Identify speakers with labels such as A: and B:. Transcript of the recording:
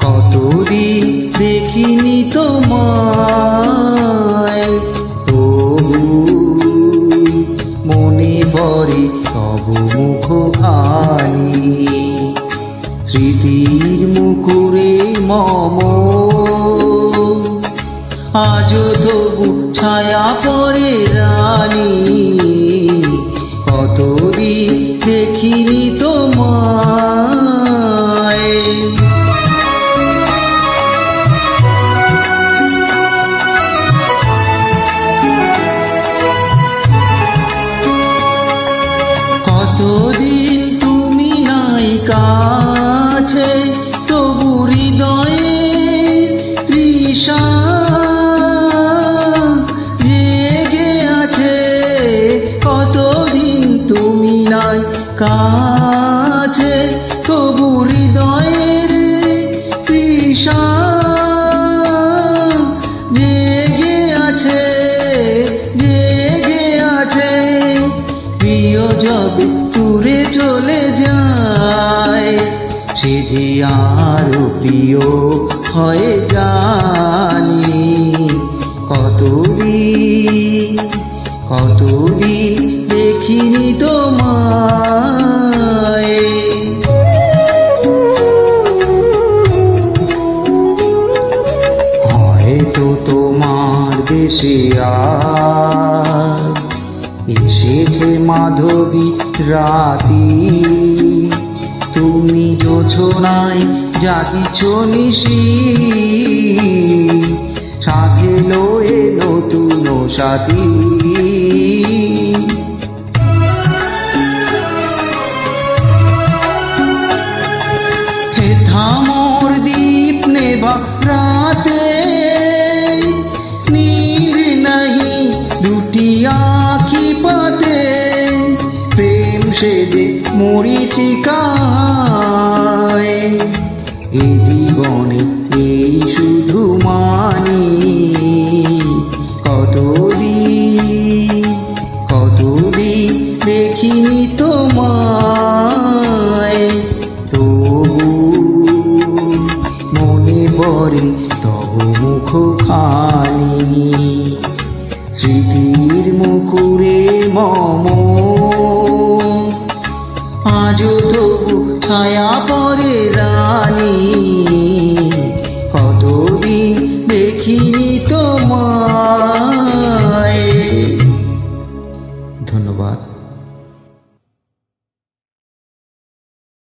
A: কতদিন দেখিনি তোমায়, তবু মনে পড়ে তব মুখখানি। স্মৃতির মুখরে মম আজও তবু ছায়া পড়ে রানী, কতদিন দেখিনি তোমায়। কতদিন তুমি নাই কাছে, তবু হৃদয়ে তৃষা জেগে আছে। কতদিন তুমি নাই কাছে, তবু হৃদয়ের তৃষা জেগে আছে, জেগে আছে। প্রিয় যবে দূরে চলে যায়, সে যে আরো প্রিয় হয়ে জানি। কতদিন কতদিন দেখিনি তোমায়। হয়তো তোমার দেশে আজ এসেছে মাধবী রাতি, তুমি জোছনায় জাগিছ নিশি। সাধেলো এ নতুন সাথী, হে থামর দীপ নেবা রাতে, নীঁদ নাহি দুটি আঁখি পাতে। প্রেম সেজে মরিচিকায়, এ জীবনে এই শুধু মানি। কতদিন কতদিন দেখিনি তোমায়, তবু মনে পড়ে তব মুখখানি। স্মৃতির মুখরে মম আজও তবু ছায়া পড়ে রানী, কতদিন দেখিনি তোমায়। ধন্যবাদ।